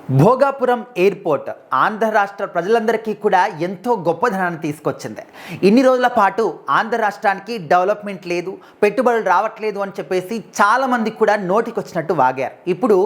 Bhogapuram airport Andhra రాష్ట్ర ప్రజలందరికీ కూడా ఎంతో గొప్పదనాన్ని తీసుకొచ్చింది. ఇన్ని రోజుల పాటు ఆంధ్ర రాష్ట్రానికి డెవలప్మెంట్ లేదు, పెట్టుబడులు రావట్లేదు అని చెప్పేసి చాలామంది కూడా నోటికొచ్చినట్టు వాగారు. ఇప్పుడు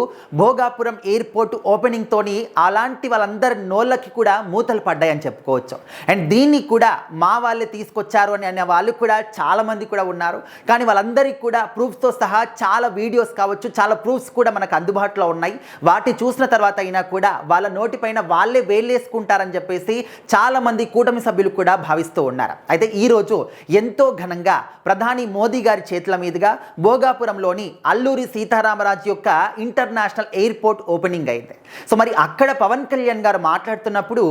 భోగాపురం ఎయిర్పోర్ట్ ఓపెనింగ్తోని అలాంటి వాళ్ళందరి నోళ్ళకి కూడా మూతలు పడ్డాయని చెప్పుకోవచ్చు. అండ్ దీన్ని కూడా మా వాళ్ళే తీసుకొచ్చారు అని అనే వాళ్ళు కూడా చాలామంది కూడా ఉన్నారు. కానీ వాళ్ళందరికీ కూడా ప్రూఫ్స్తో సహా చాలా వీడియోస్ కావచ్చు, చాలా ప్రూఫ్స్ కూడా మనకు అందుబాటులో ఉన్నాయి. వాటి చూసిన తర్వాత కూడా వాళ్ళ నోటిపైన వాళ్ళే వేలేసుకుంటారని చెప్పేసి చాలా మంది కూటమి సభ్యులు కూడా భావిస్తూ ఉన్నారు. అయితే ఈరోజు ఎంతో ఘనంగా ప్రధాని మోదీ గారి చేతుల మీదుగా భోగాపురంలోని అల్లూరి సీతారామరాజు యొక్క ఇంటర్నేషనల్ ఎయిర్పోర్ట్ ఓపెనింగ్ అయింది. సో మరి అక్కడ పవన్ కళ్యాణ్ గారు మాట్లాడుతున్నప్పుడు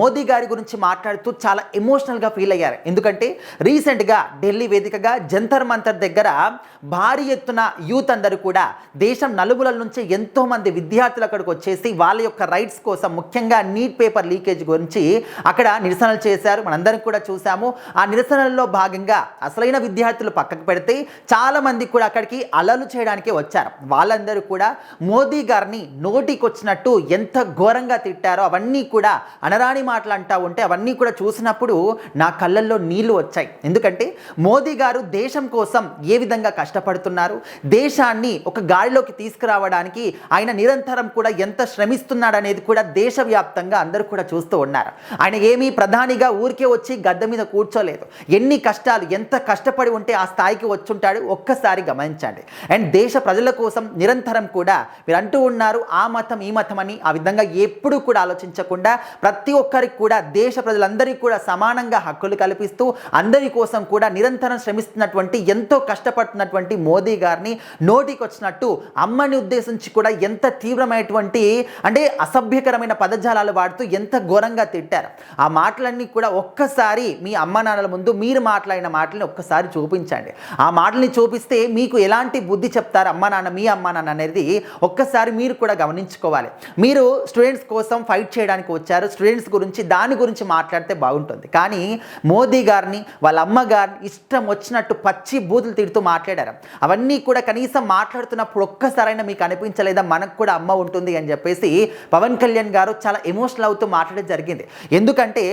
మోదీ గారి గురించి మాట్లాడుతూ చాలా ఎమోషనల్గా ఫీల్ అయ్యారు. ఎందుకంటే రీసెంట్గా ఢిల్లీ వేదికగా జంతర్ మంతర్ దగ్గర భారీ ఎత్తున యూత్ అందరూ కూడా దేశం నలుగుల నుంచి ఎంతో మంది విద్యార్థులు అక్కడికి వచ్చేసి వాళ్ళ యొక్క రైట్స్ కోసం, ముఖ్యంగా నీట్ పేపర్ లీకేజ్ గురించి అక్కడ నిరసనలు చేశారు. మనందరం కూడా చూసాము. ఆ నిరసనల్లో భాగంగా అసలైన విద్యార్థులు పక్కకు పెడితే చాలా మంది కూడా అక్కడికి అలలు చేయడానికి వచ్చారు. వాళ్ళందరూ కూడా మోదీ గారిని నోటికొచ్చినట్టు ఎంత ఘోరంగా తిట్టారో అవన్నీ కూడా అనరాని మాటలు అంటా ఉంటే అవన్నీ కూడా చూసినప్పుడు నా కళ్ళల్లో నీళ్లు వచ్చాయి. ఎందుకంటే మోదీ గారు దేశం కోసం ఏ విధంగా కష్టపడుతున్నారు, దేశాన్ని ఒక గాడిలోకి తీసుకురావడానికి ఆయన నిరంతరం కూడా ఎంత శ్రమిస్తున్నాడు అనేది కూడా దేశవ్యాప్తంగా అందరూ కూడా చూస్తూ ఉన్నారు. ఆయన ఏమీ ప్రధానిగా ఊరికే వచ్చి గద్దె మీద కూర్చోలేదు. ఎన్ని కష్టాలు, ఎంత కష్టపడి ఉంటే ఆ స్థాయికి వచ్చుంటాడు ఒక్కసారి గమనించండి. అండ్ దేశ ప్రజల కోసం నిరంతరం కూడా మీరు అంటూ ఉన్నారు ఆ మతం ఈ మతం అని. ఆ విధంగా ఎప్పుడు కూడా ఆలోచించకుండా ప్రతి ఒక్కరికి కూడా దేశ ప్రజలందరికీ కూడా సమానంగా హక్కులు కల్పిస్తూ అందరి కోసం కూడా నిరంతరం శ్రమిస్తున్నటువంటి, ఎంతో కష్టపడుతున్నటువంటి మోదీ గారిని నోటికి వచ్చినట్టు అమ్మని ఉద్దేశించి కూడా ఎంత తీవ్రమైనటువంటి అంటే అసభ్యకరమైన పదజాలాలు వాడుతూ ఎంత ఘోరంగా తిట్టారు. ఆ మాటలన్నీ కూడా ఒక్కసారి మీ అమ్మ నాన్నల ముందు మీరు మాట్లాడిన మాటలని ఒక్కసారి చూపించండి. ఆ మాటల్ని చూపిస్తే మీకు ఎలాంటి బుద్ధి చెప్తారు అమ్మ నాన్న, మీ అమ్మ నాన్న అనేది ఒక్కసారి మీరు కూడా గమనించుకోవాలి. మీరు స్టూడెంట్స్ కోసం ఫైట్ చేయడానికి వచ్చారు, స్టూడెంట్స్ గురించి దాని గురించి మాట్లాడితే బాగుంటుంది. కానీ మోదీ గారిని, వాళ్ళ అమ్మ గారిని ఇష్టం వచ్చినట్టు పచ్చి బూతులు తిడుతూ మాట్లాడారు. అవన్నీ కూడా కనీసం మాట్లాడుతున్నప్పుడు ఒక్కసారైనా మీకు అనిపించలేదా మనకు కూడా అమ్మ ఉంటుంది అని చెప్పేసి పవన్ కళ్యాణ్ గారు చాలా ఎమోషనల్ అవుతూ మాట్లాడడం జరిగింది. ఎందుకంటే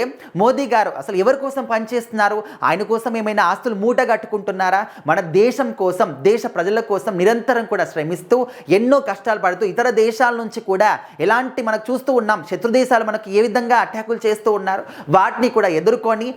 మోదీ గారు అసలు ఎవరి కోసం పనిచేస్తున్నారు, ఆయన కోసం ఏమైనా ఆస్తులు మూట కట్టుకుంటున్నారా? మన దేశం కోసం, దేశ ప్రజల కోసం నిరంతరం కూడా శ్రమిస్తూ ఎన్నో కష్టాలు పడుతూ ఇతర దేశాల నుంచి కూడా ఎలాంటి మనకు చూస్తూ ఉన్నాం, శత్రు దేశాలు మనకు ఏ విధంగా అటాకులు చేస్తూ ఉన్నారు, వాటిని కూడా ఎదుర్కొని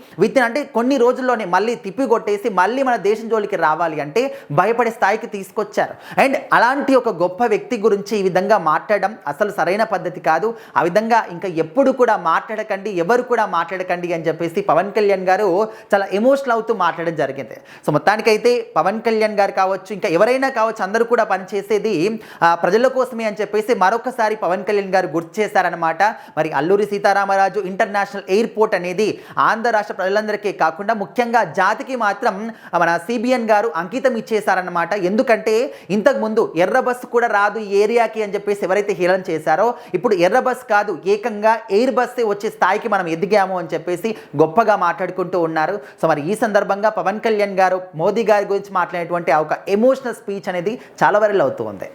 అంటే కొన్ని రోజుల్లోనే మళ్ళీ తిప్పికొట్టేసి మళ్ళీ మన దేశం జోలికి రావాలి అంటే భయపడే స్థాయికి తీసుకొచ్చారు. అండ్ అలాంటి ఒక గొప్ప వ్యక్తి గురించి ఈ విధంగా మాట్లాడడం అసలు సరైన పద్ధతి కాదు. ఆ విధంగా ఇంకా ఎప్పుడు కూడా మాట్లాడకండి, ఎవరు కూడా మాట్లాడకండి అని చెప్పేసి పవన్ కళ్యాణ్ గారు చాలా ఎమోషనల్ అవుతూ మాట్లాడడం జరిగింది. సో మొత్తానికైతే పవన్ కళ్యాణ్ గారు కావచ్చు, ఇంకా ఎవరైనా కావచ్చు, అందరూ కూడా పనిచేసేది ప్రజల కోసమే అని చెప్పేసి మరొకసారి పవన్ కళ్యాణ్ గారు గుర్తు చేశారనమాట. మరి అల్లూరి సీతారామరాజు ఇంటర్నేషనల్ ఎయిర్పోర్ట్ అనేది ఆంధ్ర రాష్ట్ర ప్రజలందరికీ కాకుండా ముఖ్యంగా జాతికి మాత్రం మన సిబిఎన్ గారు అంకితం ఇచ్చేశారనమాట. ఎందుకంటే ఇంతకుముందు ఎర్ర బస్సు కూడా రాదు ఈ ఏరియాకి అని చెప్పేసి ఎవరైతే హేళన చేశారో ఇప్పుడు ఎర్ర బస్ కాదు, ఏకంగా ఎయిర్ బస్సే వచ్చే స్థాయికి మనం ఎదిగాము అని చెప్పేసి గొప్పగా మాట్లాడుకుంటూ ఉన్నారు. సో మరి ఈ సందర్భంగా పవన్ కళ్యాణ్ గారు మోదీ గారి గురించి మాట్లాడేటువంటి ఒక ఎమోషనల్ స్పీచ్ అనేది చాలా వైరల్ అవుతూ ఉంది.